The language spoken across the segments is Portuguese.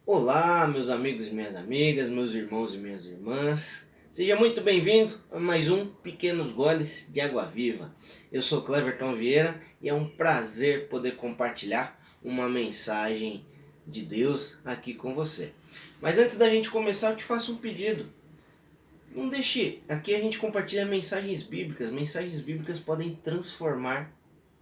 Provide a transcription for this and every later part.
Olá, meus amigos e minhas amigas, meus irmãos e minhas irmãs. Seja muito bem-vindo a mais um Pequenos Goles de Água Viva. Eu sou Cleverton Vieira e é um prazer poder compartilhar uma mensagem de Deus aqui com você. Mas antes da gente começar, eu te faço um pedido. Não deixe, aqui a gente compartilha mensagens bíblicas. Mensagens bíblicas podem transformar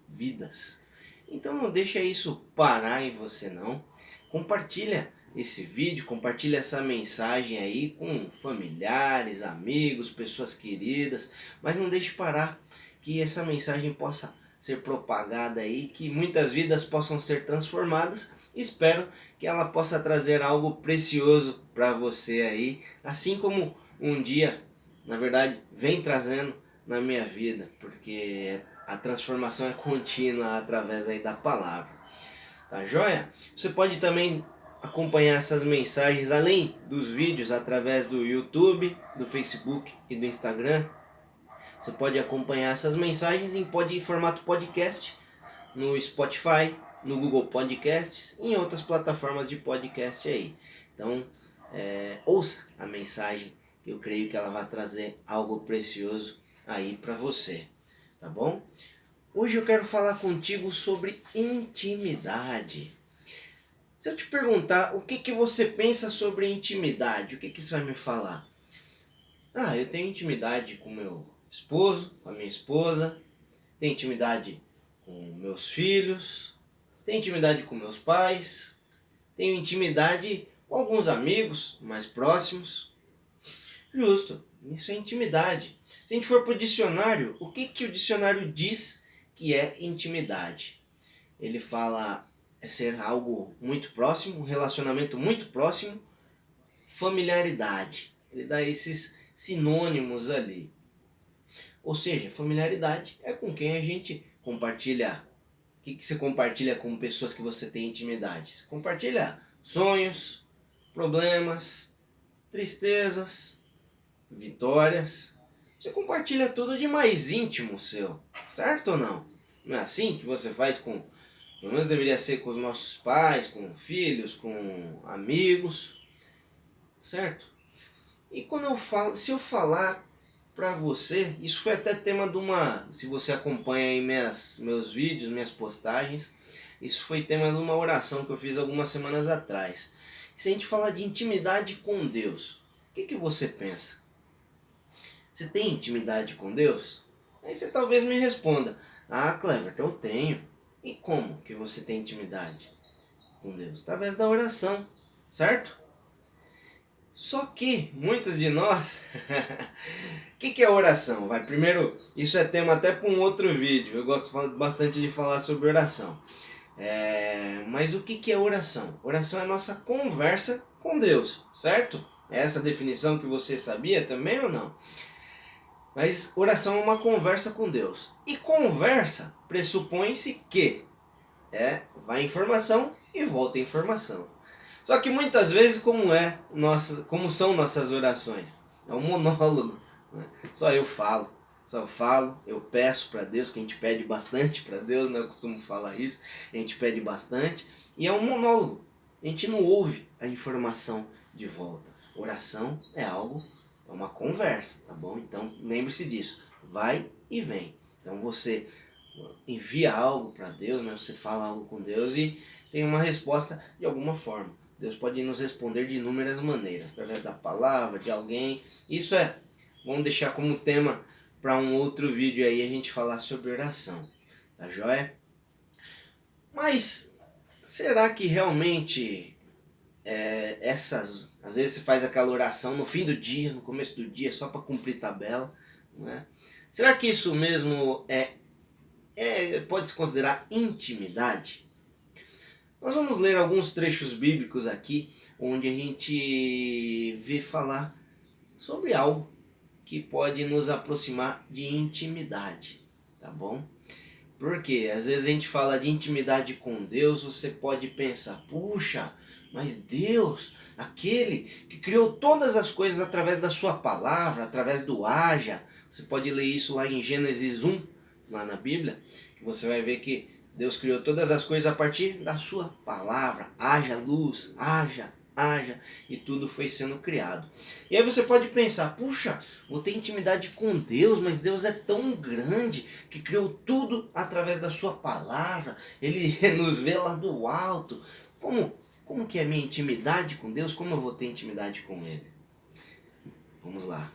vidas. Então não deixa isso parar em você não. Compartilha esse vídeo, compartilha essa mensagem aí com familiares, amigos, pessoas queridas, mas não deixe parar, que essa mensagem possa ser propagada aí, que muitas vidas possam ser transformadas. Espero que ela possa trazer algo precioso para você aí, assim como um dia, na verdade, vem trazendo na minha vida, porque a transformação é contínua através aí da palavra. Tá joia? Você pode também acompanhar essas mensagens além dos vídeos através do YouTube, do Facebook e do Instagram. Você pode acompanhar essas mensagens em formato podcast no Spotify, no Google Podcasts e em outras plataformas de podcast aí. Então, ouça a mensagem, que eu creio que ela vai trazer algo precioso aí para você, tá bom? Hoje eu quero falar contigo sobre intimidade. Se eu te perguntar o que você pensa sobre intimidade, o que você vai me falar? Ah, eu tenho intimidade com meu esposo, com a minha esposa, tenho intimidade com meus filhos, tenho intimidade com meus pais, tenho intimidade com alguns amigos mais próximos. Justo, isso é intimidade. Se a gente for para o dicionário, o que o dicionário diz que é intimidade? Ele fala é ser algo muito próximo, um relacionamento muito próximo, familiaridade. Ele dá esses sinônimos ali. Ou seja, familiaridade é com quem a gente compartilha. O que você compartilha com pessoas que você tem intimidade? Você compartilha sonhos, problemas, tristezas, vitórias. Você compartilha tudo de mais íntimo seu, certo ou não? Não é assim que você faz com, pelo menos deveria ser com os nossos pais, com filhos, com amigos, certo? E quando eu falo, se eu falar pra você, isso foi até tema de uma, se você acompanha aí meus vídeos, minhas postagens, isso foi tema de uma oração que eu fiz algumas semanas atrás. Se a gente falar de intimidade com Deus, o que você pensa? Você tem intimidade com Deus? Aí você talvez me responda, ah, Clever, eu tenho. E como que você tem intimidade com Deus? Através da oração, certo? Só que muitos de nós, o que é oração? Vai, primeiro, isso é tema até para um outro vídeo, eu gosto bastante de falar sobre oração. Mas o que é oração? Oração é a nossa conversa com Deus, certo? É essa definição que você sabia também ou não? Mas oração é uma conversa com Deus. E conversa pressupõe-se que vai informação e volta informação. Só que muitas vezes como são nossas orações? É um monólogo. Né? Só eu falo, eu peço para Deus, que a gente pede bastante para Deus, né? Eu costumo falar isso, a gente pede bastante, e é um monólogo. A gente não ouve a informação de volta. Oração é uma conversa, tá bom? Então lembre-se disso, vai e vem. Então você envia algo para Deus, né? Você fala algo com Deus e tem uma resposta de alguma forma. Deus pode nos responder de inúmeras maneiras, através da palavra, de alguém. Isso vamos deixar como tema para um outro vídeo aí a gente falar sobre oração, tá joia? Mas será que realmente às vezes você faz aquela oração no fim do dia, no começo do dia, só para cumprir tabela, não é? Será que isso mesmo pode se considerar intimidade? Nós vamos ler alguns trechos bíblicos aqui, onde a gente vê falar sobre algo que pode nos aproximar de intimidade, tá bom? Porque às vezes a gente fala de intimidade com Deus, você pode pensar, puxa, mas Deus, aquele que criou todas as coisas através da sua palavra, através do haja, você pode ler isso lá em Gênesis 1, lá na Bíblia, que você vai ver que Deus criou todas as coisas a partir da sua palavra, haja luz, haja haja, e tudo foi sendo criado. E aí você pode pensar, puxa, vou ter intimidade com Deus, mas Deus é tão grande que criou tudo através da sua palavra, Ele nos vê lá do alto. Como que é a minha intimidade com Deus? Como eu vou ter intimidade com Ele? Vamos lá.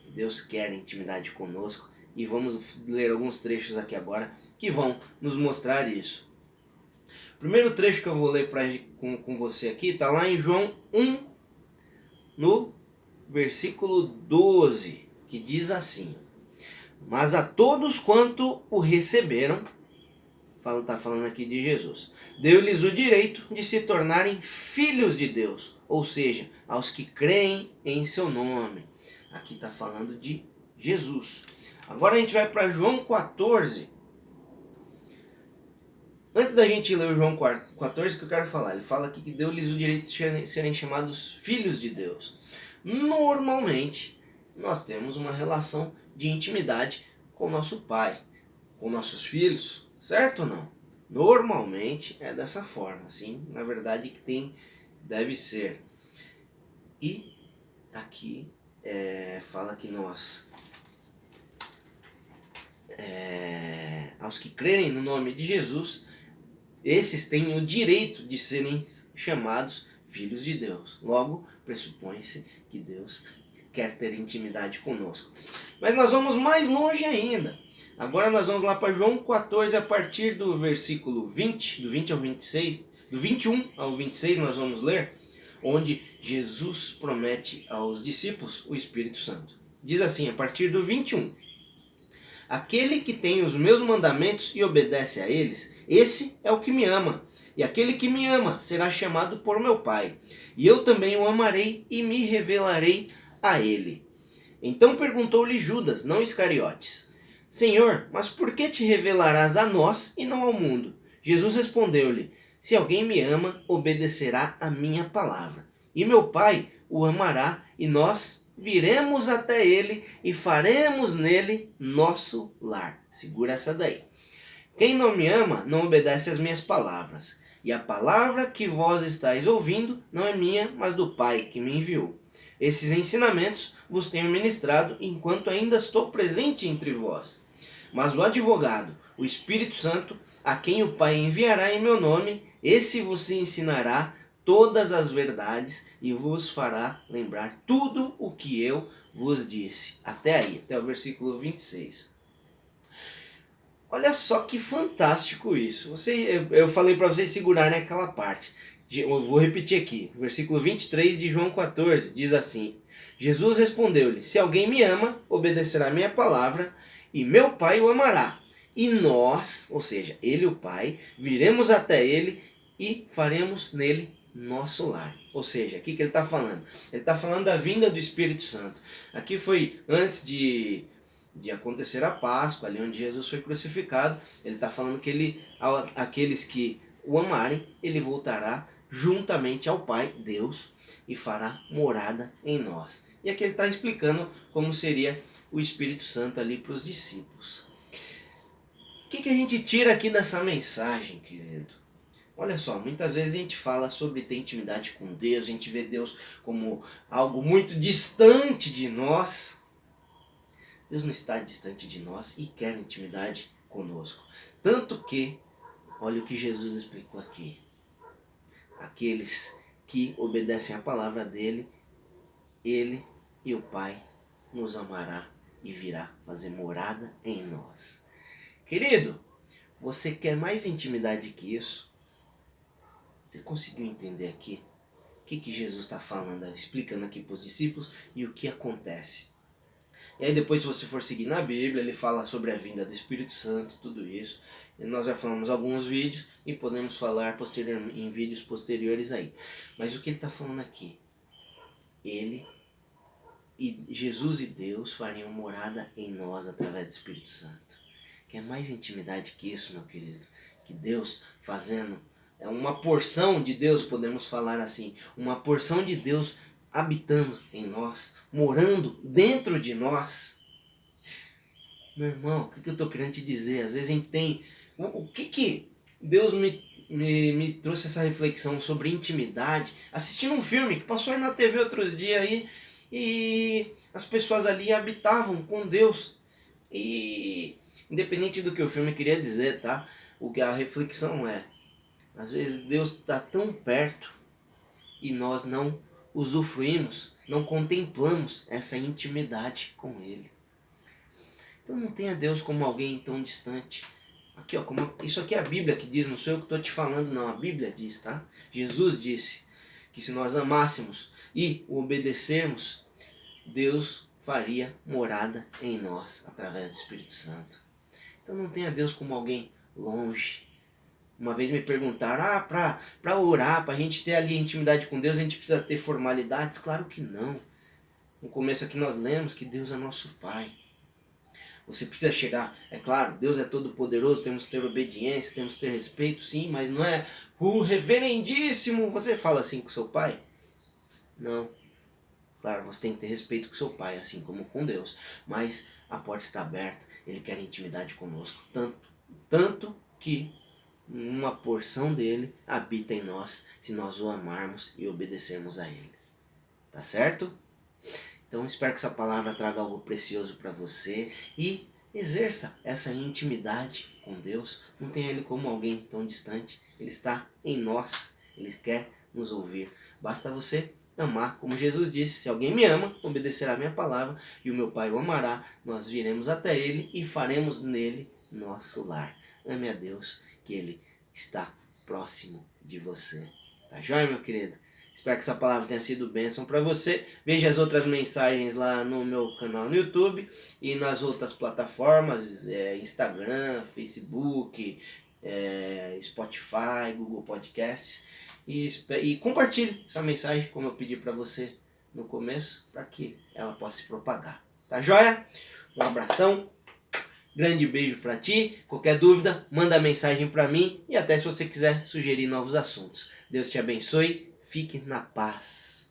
Deus quer intimidade conosco e vamos ler alguns trechos aqui agora que vão nos mostrar isso. O primeiro trecho que eu vou ler com você aqui está lá em João 1, no versículo 12, que diz mas a todos quanto o receberam, está falando aqui de Jesus, deu-lhes o direito de se tornarem filhos de Deus, ou seja, aos que creem em seu nome. Aqui está falando de Jesus. Agora a gente vai para João 14. Antes da gente ler o João 14, que eu quero falar, ele fala aqui que deu-lhes o direito de serem chamados filhos de Deus. Normalmente, nós temos uma relação de intimidade com o nosso pai, com nossos filhos, certo ou não? Normalmente é dessa forma, sim, na verdade que deve ser. E aqui fala que nós, aos que crerem no nome de Jesus, esses têm o direito de serem chamados filhos de Deus. Logo, pressupõe-se que Deus quer ter intimidade conosco. Mas nós vamos mais longe ainda. Agora nós vamos lá para João 14, a partir do versículo 20, do 20 ao 26, do 21 ao 26 nós vamos ler, onde Jesus promete aos discípulos o Espírito Santo. Diz assim, a partir do 21. Aquele que tem os meus mandamentos e obedece a eles, esse é o que me ama. E aquele que me ama será chamado por meu Pai. E eu também o amarei e me revelarei a ele. Então perguntou-lhe Judas, não Iscariotes: Senhor, mas por que te revelarás a nós e não ao mundo? Jesus respondeu-lhe: Se alguém me ama, obedecerá a minha palavra. E meu Pai o amará, e nós viremos até ele e faremos nele nosso lar. Segura essa daí. Quem não me ama não obedece às minhas palavras. E a palavra que vós estáis ouvindo não é minha, mas do Pai que me enviou. Esses ensinamentos vos tenho ministrado enquanto ainda estou presente entre vós. Mas o advogado, o Espírito Santo, a quem o Pai enviará em meu nome, esse vos ensinará todas as verdades e vos fará lembrar tudo o que eu vos disse. Até aí, até o versículo 26. Olha só que fantástico isso. Eu falei para vocês segurarem aquela parte. Eu vou repetir aqui. Versículo 23 de João 14 diz assim: Jesus respondeu-lhe: Se alguém me ama, obedecerá a minha palavra, e meu Pai o amará. E nós, ou seja, ele e o Pai, viremos até ele e faremos nele nosso lar. Ou seja, o que ele está falando? Ele está falando da vinda do Espírito Santo. Aqui foi antes de acontecer a Páscoa, ali onde Jesus foi crucificado. Ele está falando que aqueles que o amarem, ele voltará juntamente ao Pai, Deus, e fará morada em nós. E aqui ele está explicando como seria o Espírito Santo ali para os discípulos. O que a gente tira aqui dessa mensagem, querido? Olha só, muitas vezes a gente fala sobre ter intimidade com Deus, a gente vê Deus como algo muito distante de nós. Deus não está distante de nós e quer intimidade conosco. Tanto que, olha o que Jesus explicou aqui. Aqueles que obedecem à palavra dele, ele e o Pai nos amará e virá fazer morada em nós. Querido, você quer mais intimidade que isso? Você conseguiu entender aqui o que Jesus está falando, explicando aqui para os discípulos e o que acontece? E aí depois, se você for seguir na Bíblia, ele fala sobre a vinda do Espírito Santo, tudo isso. E nós já falamos alguns vídeos e podemos falar em vídeos posteriores aí. Mas o que ele está falando aqui? Jesus e Deus fariam morada em nós através do Espírito Santo. Quer mais intimidade que isso, meu querido? Que Deus fazendo, uma porção de Deus, podemos falar assim, uma porção de Deus habitando em nós, morando dentro de nós. Meu irmão, o que eu estou querendo te dizer? Às vezes a gente tem... O que Deus me me trouxe essa reflexão sobre intimidade, assistindo um filme que passou aí na TV outros dias aí, e as pessoas ali habitavam com Deus. E independente do que o filme queria dizer, tá? O que a reflexão é, às vezes Deus está tão perto e nós não usufruímos, não contemplamos essa intimidade com Ele. Então não tenha Deus como alguém tão distante. Aqui, ó, isso aqui é a Bíblia que diz, não sou eu que estou te falando, não. A Bíblia diz, tá? Jesus disse que se nós amássemos e o obedecermos, Deus faria morada em nós através do Espírito Santo. Então não tenha Deus como alguém longe. Uma vez me perguntaram, para orar, para a gente ter ali intimidade com Deus, a gente precisa ter formalidades? Claro que não. No começo aqui nós lemos que Deus é nosso Pai. Você precisa chegar, é claro, Deus é todo poderoso, temos que ter obediência, temos que ter respeito, sim, mas não é o reverendíssimo, você fala assim com seu pai? Não. Claro, você tem que ter respeito com seu pai, assim como com Deus, mas a porta está aberta, Ele quer intimidade conosco, tanto que uma porção dele habita em nós, se nós o amarmos e obedecermos a Ele. Tá certo? Então espero que essa palavra traga algo precioso para você e exerça essa intimidade com Deus. Não tenha Ele como alguém tão distante. Ele está em nós. Ele quer nos ouvir. Basta você amar. Como Jesus disse, se alguém me ama, obedecerá a minha palavra e o meu Pai o amará. Nós viremos até Ele e faremos nele nosso lar. Ame a Deus, que Ele está próximo de você. Tá joia, meu querido? Espero que essa palavra tenha sido bênção para você. Veja as outras mensagens lá no meu canal no YouTube e nas outras plataformas, Instagram, Facebook, Spotify, Google Podcasts. E compartilhe essa mensagem, como eu pedi para você no começo, para que ela possa se propagar. Tá joia? Um abração. Grande beijo para ti. Qualquer dúvida, manda mensagem para mim e até se você quiser sugerir novos assuntos. Deus te abençoe. Fique na paz.